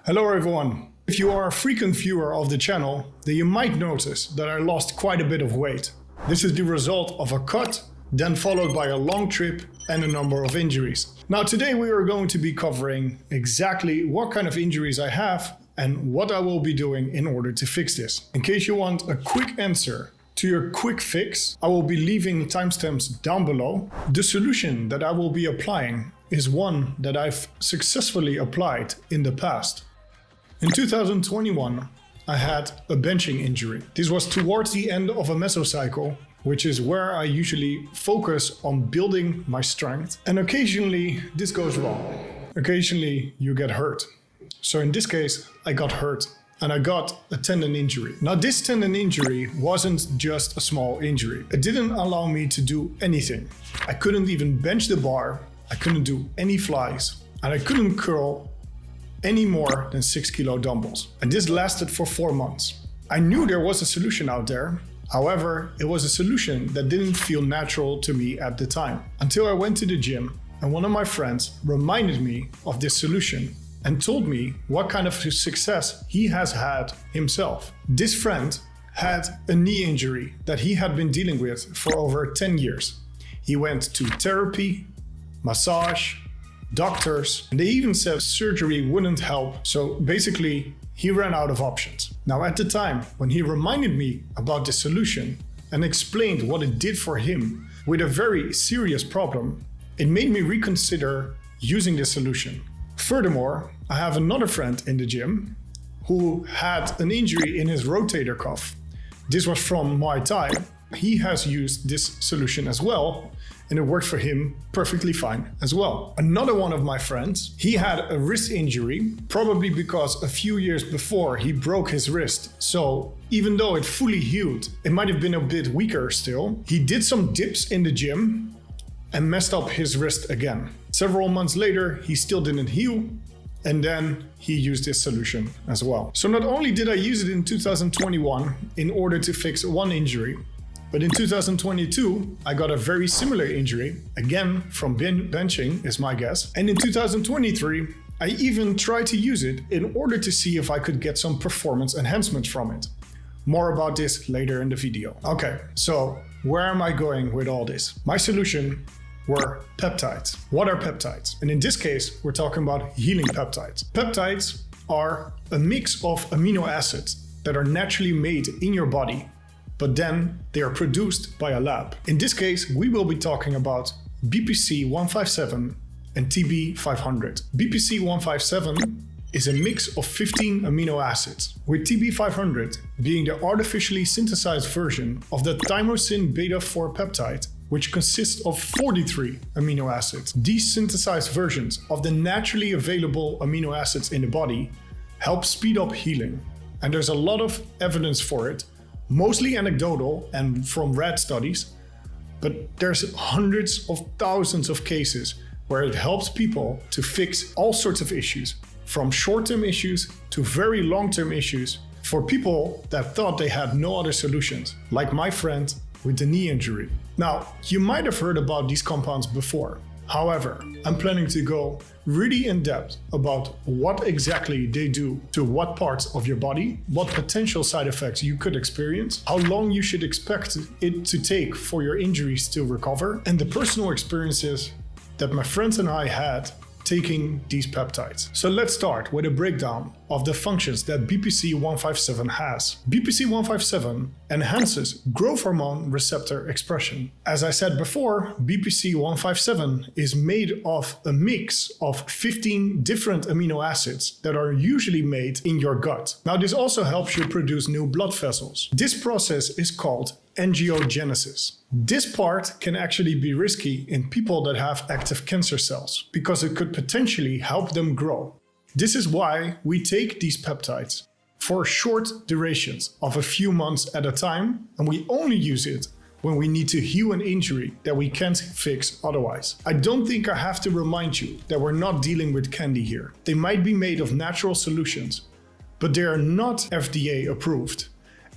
Hello everyone. If you are a frequent viewer of the channel, then you might notice that I lost quite a bit of weight. This is the result of a cut, then followed by a long trip and a number of injuries. Now today we are going to be covering exactly what kind of injuries I have and what I will be doing in order to fix this. In case you want a quick answer to your quick fix, I will be leaving timestamps down below. The solution that I will be applying is one that I've successfully applied in the past. In 2021, I had a benching injury. This was towards the end of a mesocycle, which is where I usually focus on building my strength. And occasionally this goes wrong. Occasionally you get hurt. So in this case, I got hurt and I got a tendon injury. Now this tendon injury wasn't just a small injury. It didn't allow me to do anything. I couldn't even bench the bar. I couldn't do any flies and I couldn't curl any more than 6 kilo dumbbells. And this lasted for 4 months. I knew there was a solution out there. However, it was a solution that didn't feel natural to me at the time. Until I went to the gym and one of my friends reminded me of this solution and told me what kind of success he has had himself. This friend had a knee injury that he had been dealing with for over 10 years. He went to therapy, massage, doctors, and they even said surgery wouldn't help. So basically, he ran out of options. Now at the time, when he reminded me about this solution and explained what it did for him with a very serious problem, it made me reconsider using this solution. Furthermore, I have another friend in the gym who had an injury in his rotator cuff. This was from Muay Thai. He has used this solution as well, and it worked for him perfectly fine as well. Another one of my friends, he had a wrist injury, probably because a few years before he broke his wrist. So even though it fully healed, it might have been a bit weaker still. He did some dips in the gym and messed up his wrist again. Several months later, he still didn't heal. And then he used this solution as well. So not only did I use it in 2021 in order to fix one injury, but in 2022, I got a very similar injury, again from benching is my guess. And in 2023, I even tried to use it in order to see if I could get some performance enhancements from it. More about this later in the video. Okay, so where am I going with all this? My solution were peptides. What are peptides? And in this case, we're talking about healing peptides. Peptides are a mix of amino acids that are naturally made in your body, but then they are produced by a lab. In this case, we will be talking about BPC 157 and TB 500. BPC 157 is a mix of 15 amino acids, with TB 500 being the artificially synthesized version of the thymosin beta-4 peptide, which consists of 43 amino acids. These synthesized versions of the naturally available amino acids in the body help speed up healing. And there's a lot of evidence for it, mostly anecdotal and from rat studies, but there's hundreds of thousands of cases where it helps people to fix all sorts of issues, from short-term issues to very long-term issues for people that thought they had no other solutions, like my friend with the knee injury. Now, you might have heard about these compounds before. However, I'm planning to go really in depth about what exactly they do to what parts of your body, what potential side effects you could experience, how long you should expect it to take for your injuries to recover, and the personal experiences that my friends and I had taking these peptides. So let's start with a breakdown of the functions that BPC 157 has. BPC 157 enhances growth hormone receptor expression. As I said before, BPC 157 is made of a mix of 15 different amino acids that are usually made in your gut. Now this also helps you produce new blood vessels. This process is called angiogenesis. This part can actually be risky in people that have active cancer cells because it could potentially help them grow. This is why we take these peptides for short durations of a few months at a time, and we only use it when we need to heal an injury that we can't fix otherwise. I don't think I have to remind you that we're not dealing with candy here. They might be made of natural solutions, but they are not FDA approved,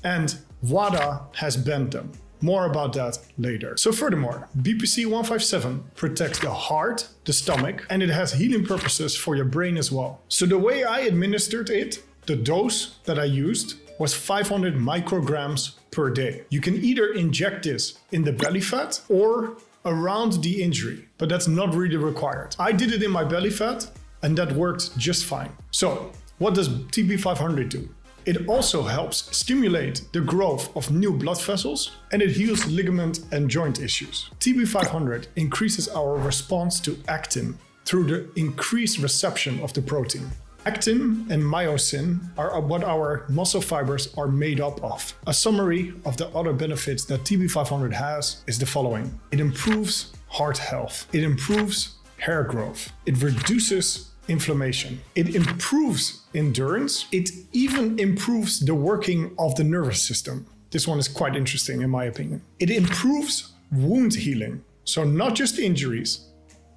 and WADA has banned them. More about that later. So furthermore, BPC 157 protects the heart, the stomach, and it has healing purposes for your brain as well. So the way I administered it, the dose that I used was 500 micrograms per day. You can either inject this in the belly fat or around the injury, but that's not really required. I did it in my belly fat and that worked just fine. So what does TB500 do? It also helps stimulate the growth of new blood vessels and it heals ligament and joint issues. TB500 increases our response to actin through the increased reception of the protein. Actin and myosin are what our muscle fibers are made up of. A summary of the other benefits that TB500 has is the following. It improves heart health. It improves hair growth. It reduces inflammation. It improves endurance. It even improves the working of the nervous system. This one is quite interesting in my opinion. It improves wound healing. So not just injuries,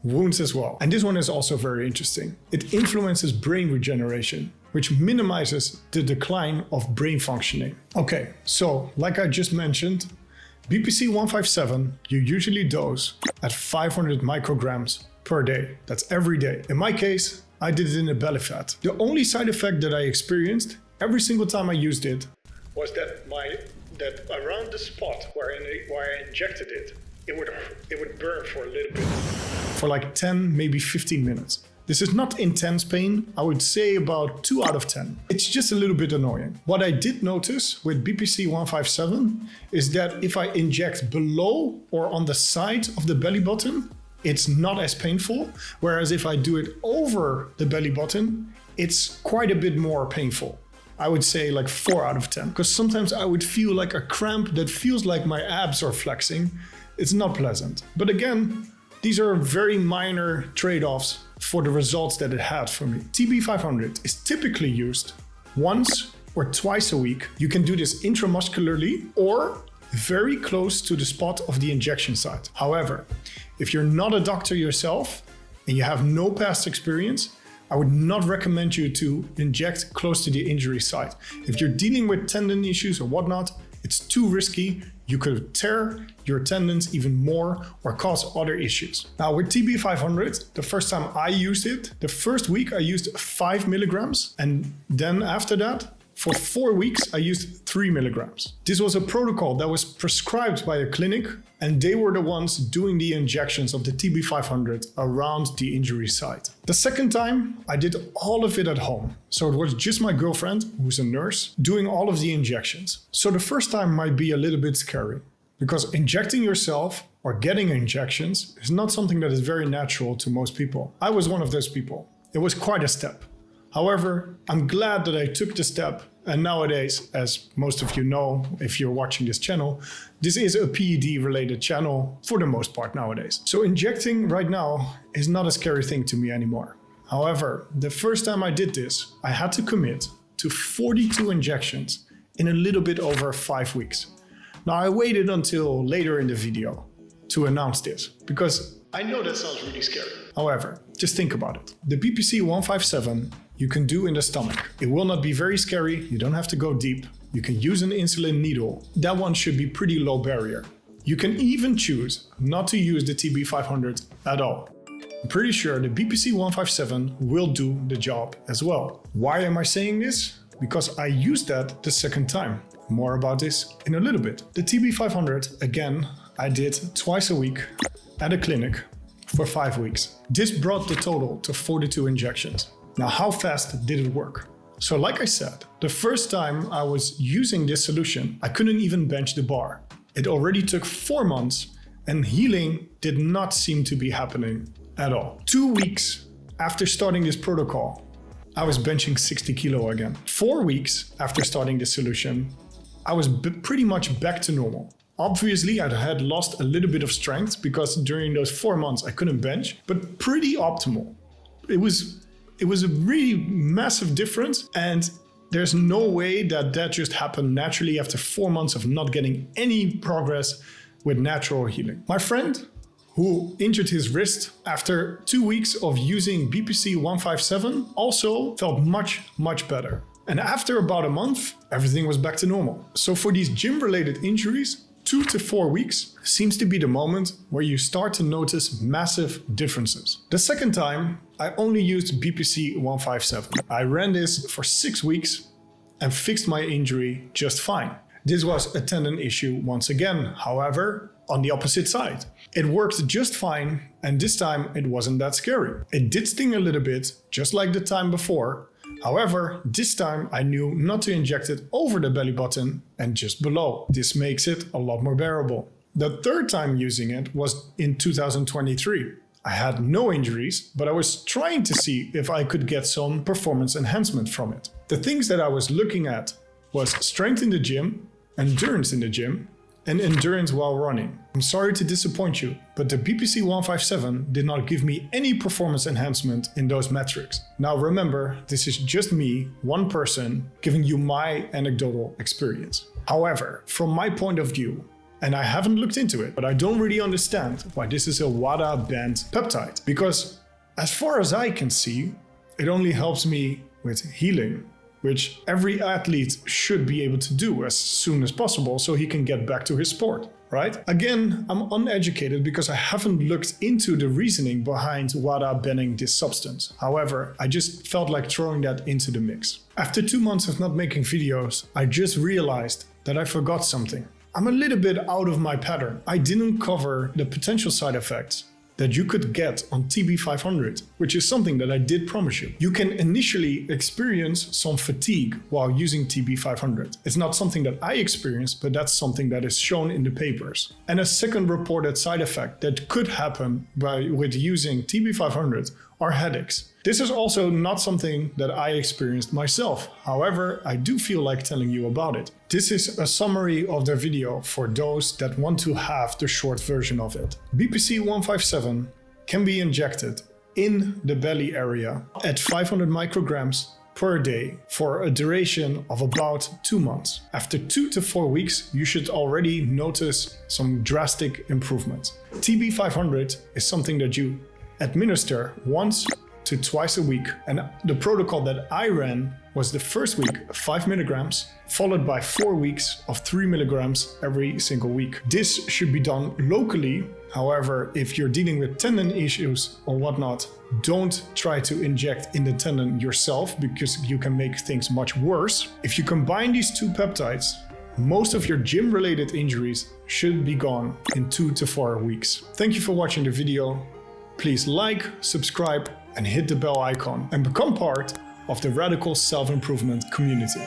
wounds as well. And this one is also very interesting. It influences brain regeneration, which minimizes the decline of brain functioning. Okay, so like I just mentioned, BPC 157 you usually dose at 500 micrograms per day. That's every day. In my case, I did it in the belly fat. The only side effect that I experienced every single time I used it was that around the spot where I injected it, it would burn for a little bit. For like 10, maybe 15 minutes. This is not intense pain. I would say about 2 out of 10. It's just a little bit annoying. What I did notice with BPC 157 is that if I inject below or on the side of the belly button, it's not as painful. Whereas if I do it over the belly button, it's quite a bit more painful. I would say like 4 out of 10. Because sometimes I would feel like a cramp that feels like my abs are flexing. It's not pleasant. But again, these are very minor trade-offs for the results that it had for me. TB500 is typically used once or twice a week. You can do this intramuscularly or very close to the spot of the injection site. However, if you're not a doctor yourself and you have no past experience, I would not recommend you to inject close to the injury site. If you're dealing with tendon issues or whatnot, it's too risky. You could tear your tendons even more or cause other issues. Now with TB500, the first time I used it, the first week I used 5 milligrams. And then after that, for 4 weeks, I used 3 milligrams. This was a protocol that was prescribed by a clinic and they were the ones doing the injections of the TB500 around the injury site. The second time, I did all of it at home. So it was just my girlfriend, who's a nurse, doing all of the injections. So the first time might be a little bit scary because injecting yourself or getting injections is not something that is very natural to most people. I was one of those people. It was quite a step. However, I'm glad that I took the step, and nowadays, as most of you know, if you're watching this channel, this is a PED related channel for the most part nowadays. So injecting right now is not a scary thing to me anymore. However, the first time I did this, I had to commit to 42 injections in a little bit over 5 weeks. Now I waited until later in the video to announce this because I know that sounds really scary. However, just think about it. The BPC 157 you can do in the stomach. It will not be very scary. You don't have to go deep. You can use an insulin needle. That one should be pretty low barrier. You can even choose not to use the TB500 at all. I'm pretty sure the BPC 157 will do the job as well. Why am I saying this? Because I used that the second time. More about this in a little bit. The TB500, again, I did twice a week at a clinic for 5 weeks. This brought the total to 42 injections. Now, how fast did it work? So like I said, the first time I was using this solution, I couldn't even bench the bar. It already took 4 months and healing did not seem to be happening at all. 2 weeks after starting this protocol, I was benching 60 kilo again. 4 weeks after starting this solution, I was pretty much back to normal. Obviously, I had lost a little bit of strength because during those 4 months I couldn't bench, but pretty optimal. It was a really massive difference, and there's no way that just happened naturally after 4 months of not getting any progress with natural healing. My friend, who injured his wrist after 2 weeks of using BPC 157, also felt much better. And after about a month, everything was back to normal. So for these gym-related injuries, 2 to 4 weeks seems to be the moment where you start to notice massive differences. The second time, I only used BPC 157. I ran this for 6 weeks and fixed my injury just fine. This was a tendon issue once again, however, on the opposite side. It worked just fine, and this time it wasn't that scary. It did sting a little bit, just like the time before. However, this time I knew not to inject it over the belly button and just below. This makes it a lot more bearable. The third time using it was in 2023. I had no injuries, but I was trying to see if I could get some performance enhancement from it. The things that I was looking at was strength in the gym, endurance in the gym, and endurance while running. I'm sorry to disappoint you, but the BPC 157 did not give me any performance enhancement in those metrics. Now remember, this is just me, one person, giving you my anecdotal experience. However, from my point of view, and I haven't looked into it, but I don't really understand why this is a WADA banned peptide. Because as far as I can see, it only helps me with healing, which every athlete should be able to do as soon as possible so he can get back to his sport, right? Again, I'm uneducated because I haven't looked into the reasoning behind WADA banning this substance. However, I just felt like throwing that into the mix. After 2 months of not making videos, I just realized that I forgot something. I'm a little bit out of my pattern. I didn't cover the potential side effects that you could get on TB500, which is something that I did promise you. You can initially experience some fatigue while using TB500. It's not something that I experienced, but that's something that is shown in the papers. And a second reported side effect that could happen with using TB500 are headaches. This is also not something that I experienced myself. However, I do feel like telling you about it. This is a summary of the video for those that want to have the short version of it. BPC 157 can be injected in the belly area at 500 micrograms per day for a duration of about 2 months. After 2 to 4 weeks, you should already notice some drastic improvements. TB500 is something that you administer once to twice a week, and the protocol that I ran was the first week 5 milligrams, followed by 4 weeks of 3 milligrams every single week. This should be done locally. However, if you're dealing with tendon issues or whatnot, don't try to inject in the tendon yourself because you can make things much worse. If you combine these two peptides, most of your gym-related injuries should be gone in 2 to 4 weeks. Thank you for watching the video. Please like, subscribe, and hit the bell icon and become part of the radical self-improvement community.